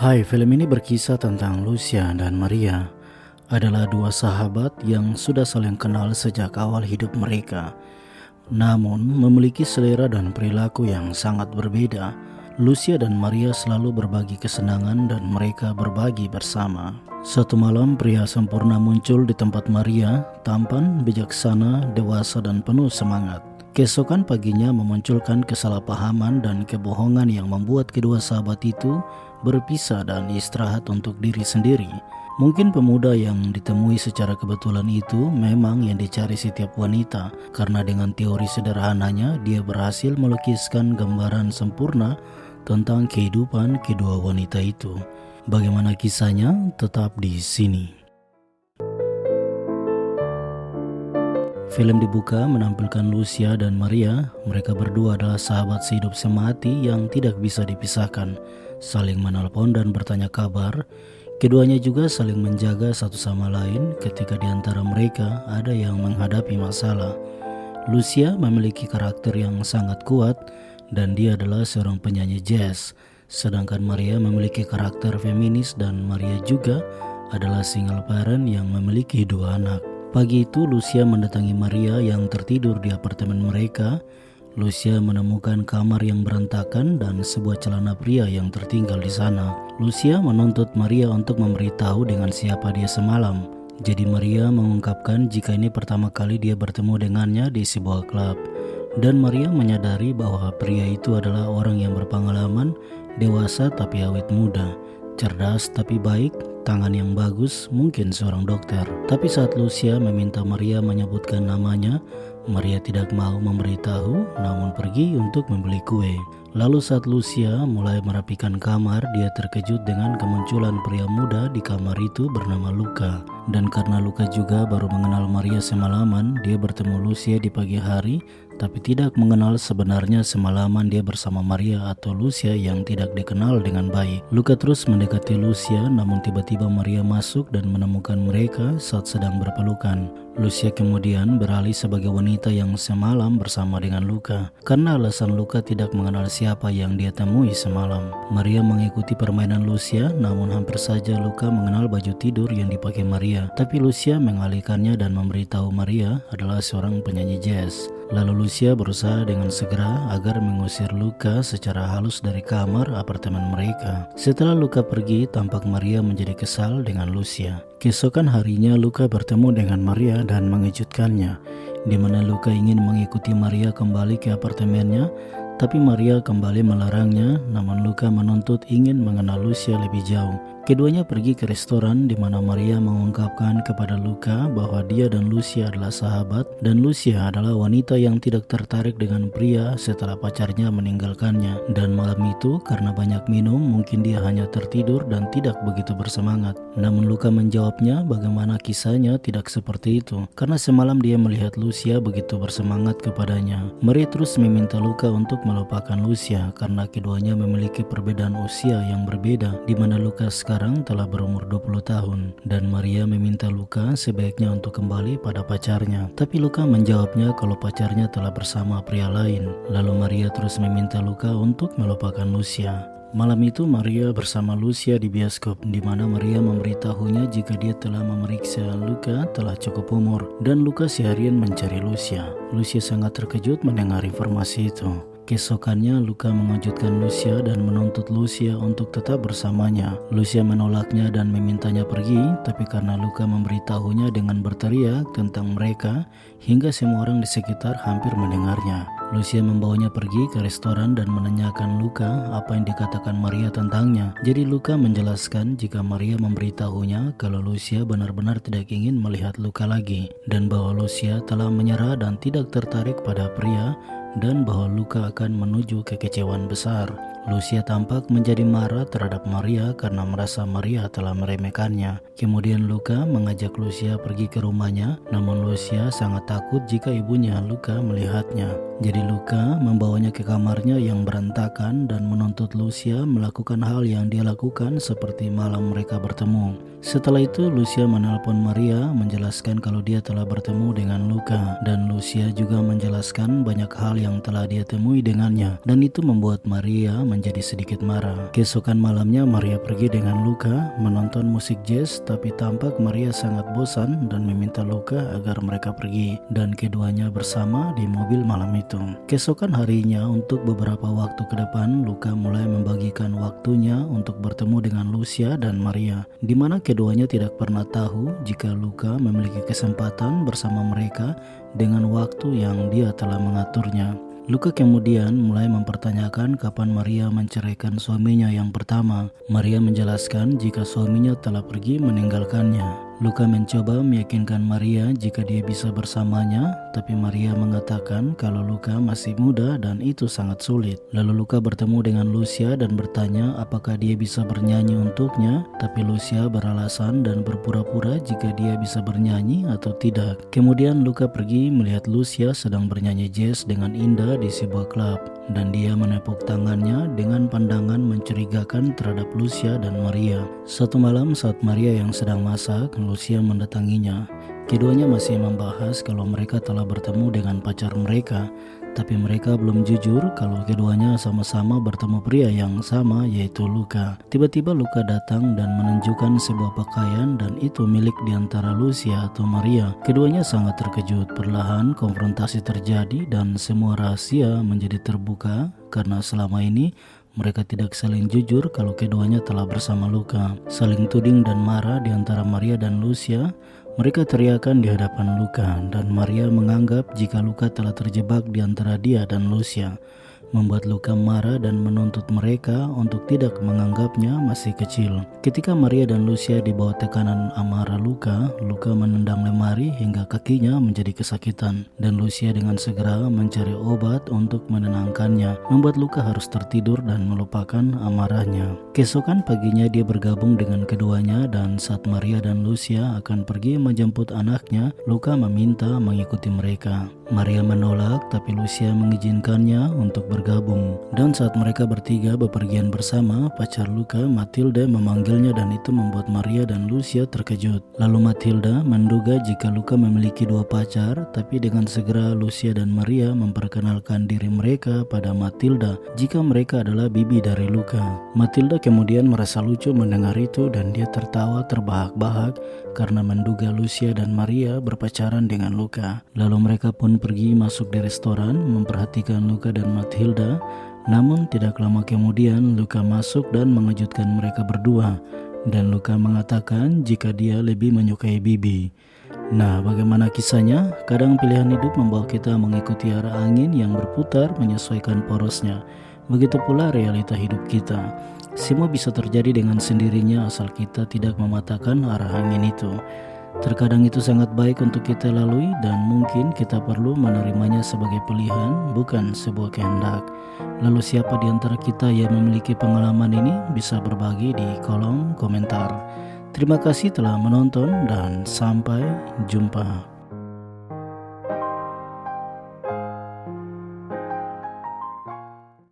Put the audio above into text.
Hai, film ini berkisah tentang Lucia dan Maria. Adalah dua sahabat yang sudah saling kenal sejak awal hidup mereka. Namun memiliki selera dan perilaku yang sangat berbeda. Lucia dan Maria selalu berbagi kesenangan dan mereka berbagi bersama. Suatu malam pria sempurna muncul di tempat Maria, tampan, bijaksana, dewasa dan penuh semangat. Keesokan paginya memunculkan kesalahpahaman dan kebohongan yang membuat kedua sahabat itu berpisah dan istirahat untuk diri sendiri. Mungkin pemuda yang ditemui secara kebetulan itu memang yang dicari setiap wanita, karena dengan teori sederhananya dia berhasil melukiskan gambaran sempurna tentang kehidupan kedua wanita itu. Bagaimana kisahnya? Tetap di sini. Film dibuka menampilkan Lucia dan Maria. Mereka berdua adalah sahabat sehidup semati yang tidak bisa dipisahkan, saling menelpon dan bertanya kabar. Keduanya juga saling menjaga satu sama lain ketika di antara mereka ada yang menghadapi masalah. Lucia memiliki karakter yang sangat kuat dan dia adalah seorang penyanyi jazz, sedangkan Maria memiliki karakter feminis dan Maria juga adalah single parent yang memiliki dua anak. Pagi itu Lucia mendatangi Maria yang tertidur di apartemen mereka. Lucia menemukan kamar yang berantakan dan sebuah celana pria yang tertinggal di sana. Lucia menuntut Maria untuk memberitahu dengan siapa dia semalam. Jadi Maria mengungkapkan jika ini pertama kali dia bertemu dengannya di sebuah klub. Dan Maria menyadari bahwa pria itu adalah orang yang berpengalaman, dewasa tapi awet muda, cerdas tapi baik, tangan yang bagus, mungkin seorang dokter. Tapi saat Lucia meminta Maria menyebutkan namanya, Maria tidak mau memberitahu, namun pergi untuk membeli kue. Lalu saat Lucia mulai merapikan kamar, dia terkejut dengan kemunculan pria muda di kamar itu bernama Luca. Dan karena Luca juga baru mengenal Maria semalaman, dia bertemu Lucia di pagi hari, tapi tidak mengenal sebenarnya semalaman dia bersama Maria atau Lucia yang tidak dikenal dengan baik. Luca terus mendekati Lucia, namun tiba-tiba Maria masuk dan menemukan mereka saat sedang berpelukan. Lucia kemudian beralih sebagai wanita yang semalam bersama dengan Luca, karena alasan Luca tidak mengenal siapa yang dia temui semalam. Maria mengikuti permainan Lucia, namun hampir saja Luca mengenal baju tidur yang dipakai Maria. Tapi Lucia mengalihkannya dan memberitahu Maria adalah seorang penyanyi jazz. Lalu Lucia berusaha dengan segera agar mengusir Luca secara halus dari kamar apartemen mereka. Setelah Luca pergi, tampak Maria menjadi kesal dengan Lucia. Keesokan harinya Luca bertemu dengan Maria dan mengejutkannya, di mana Luca ingin mengikuti Maria kembali ke apartemennya, tapi Maria kembali melarangnya. Namun Luca menuntut ingin mengenal Lucia lebih jauh. Keduanya pergi ke restoran di mana Maria mengungkapkan kepada Luca bahwa dia dan Lucia adalah sahabat dan Lucia adalah wanita yang tidak tertarik dengan pria setelah pacarnya meninggalkannya. Dan malam itu karena banyak minum, mungkin dia hanya tertidur dan tidak begitu bersemangat. Namun Luca menjawabnya bagaimana kisahnya tidak seperti itu, karena semalam dia melihat Lucia begitu bersemangat kepadanya. Maria terus meminta Luca untuk melupakan Lucia karena keduanya memiliki perbedaan usia yang berbeda, di mana Luca sekarang telah berumur 20 tahun dan Maria meminta Luca sebaiknya untuk kembali pada pacarnya. Tapi Luca menjawabnya kalau pacarnya telah bersama pria lain. Lalu Maria terus meminta Luca untuk melupakan Lucia. Malam itu Maria bersama Lucia di bioskop, di mana Maria memberitahunya jika dia telah memeriksa Luca telah cukup umur dan Luca seharian mencari Lucia. Lucia sangat terkejut mendengar informasi itu. Keesokannya Luca mengejutkan Lucia dan menuntut Lucia untuk tetap bersamanya. Lucia menolaknya dan memintanya pergi, tapi karena Luca memberitahunya dengan berteriak tentang mereka hingga semua orang di sekitar hampir mendengarnya. Lucia membawanya pergi ke restoran dan menanyakan Luca apa yang dikatakan Maria tentangnya. Jadi Luca menjelaskan jika Maria memberitahunya kalau Lucia benar-benar tidak ingin melihat Luca lagi, dan bahwa Lucia telah menyerah dan tidak tertarik pada pria, dan bahwa Luca akan menuju kekecewaan besar. Lucia tampak menjadi marah terhadap Maria karena merasa Maria telah meremehkannya. Kemudian Luca mengajak Lucia pergi ke rumahnya, namun Lucia sangat takut jika ibunya Luca melihatnya. Jadi Luca membawanya ke kamarnya yang berantakan dan menuntut Lucia melakukan hal yang dia lakukan seperti malam mereka bertemu. Setelah itu Lucia menelpon Maria menjelaskan kalau dia telah bertemu dengan Luca, dan Lucia juga menjelaskan banyak hal yang telah dia temui dengannya, dan itu membuat Maria menjadi sedikit marah. Keesokan malamnya Maria pergi dengan Luka menonton musik jazz, tapi tampak Maria sangat bosan dan meminta Luka agar mereka pergi dan keduanya bersama di mobil malam itu. Keesokan harinya untuk beberapa waktu ke depan Luka mulai membagikan waktunya untuk bertemu dengan Lucia dan Maria, di mana keduanya tidak pernah tahu jika Luka memiliki kesempatan bersama mereka dengan waktu yang dia telah mengaturnya. Luka kemudian mulai mempertanyakan kapan Maria menceraikan suaminya yang pertama. Maria menjelaskan jika suaminya telah pergi meninggalkannya. Luka mencoba meyakinkan Maria jika dia bisa bersamanya, tapi Maria mengatakan kalau Luka masih muda dan itu sangat sulit. Lalu Luka bertemu dengan Lucia dan bertanya apakah dia bisa bernyanyi untuknya, tapi Lucia beralasan dan berpura-pura jika dia bisa bernyanyi atau tidak. Kemudian Luka pergi melihat Lucia sedang bernyanyi jazz dengan indah di sebuah klub, dan dia menepuk tangannya dengan pandangan mencurigakan terhadap Lucia dan Maria. Satu malam saat Maria yang sedang masak, Lucia mendatanginya. Keduanya masih membahas kalau mereka telah bertemu dengan pacar mereka, tapi mereka belum jujur kalau keduanya sama-sama bertemu pria yang sama, yaitu Luka. Tiba-tiba Luka datang dan menunjukkan sebuah pakaian dan itu milik di antara Lucia atau Maria. Keduanya sangat terkejut. Perlahan konfrontasi terjadi dan semua rahasia menjadi terbuka karena selama ini mereka tidak saling jujur kalau keduanya telah bersama Luka. Saling tuding dan marah di antara Maria dan Lucia. Mereka teriakan di hadapan Luka dan Maria menganggap jika Luka telah terjebak di antara dia dan Lucia, membuat Luka marah dan menuntut mereka untuk tidak menganggapnya masih kecil. Ketika Maria dan Lucia di bawah tekanan amarah Luka, Luka menendang lemari hingga kakinya menjadi kesakitan, dan Lucia dengan segera mencari obat untuk menenangkannya, membuat Luka harus tertidur dan melupakan amarahnya. Keesokan paginya dia bergabung dengan keduanya, dan saat Maria dan Lucia akan pergi menjemput anaknya, Luka meminta mengikuti mereka. Maria menolak, tapi Lucia mengizinkannya untuk bergabung. Dan saat mereka bertiga bepergian bersama, pacar Luka, Matilda, memanggilnya dan itu membuat Maria dan Lucia terkejut. Lalu Matilda menduga jika Luka memiliki dua pacar, tapi dengan segera Lucia dan Maria memperkenalkan diri mereka pada Matilda jika mereka adalah bibi dari Luka. Matilda kemudian merasa lucu mendengar itu dan dia tertawa terbahak-bahak karena menduga Lucia dan Maria berpacaran dengan Luka. Lalu mereka pun pergi masuk di restoran memperhatikan Luka dan Matilda. Namun tidak lama kemudian Luka masuk dan mengejutkan mereka berdua, dan Luka mengatakan jika dia lebih menyukai Bibi. Nah, bagaimana kisahnya? Kadang pilihan hidup membawa kita mengikuti arah angin yang berputar menyesuaikan porosnya. Begitu pula realita hidup kita. Semua bisa terjadi dengan sendirinya asal kita tidak mematahkan arah angin itu. Terkadang itu sangat baik untuk kita lalui dan mungkin kita perlu menerimanya sebagai pilihan, bukan sebuah kehendak. Lalu siapa di antara kita yang memiliki pengalaman ini bisa berbagi di kolom komentar. Terima kasih telah menonton dan sampai jumpa.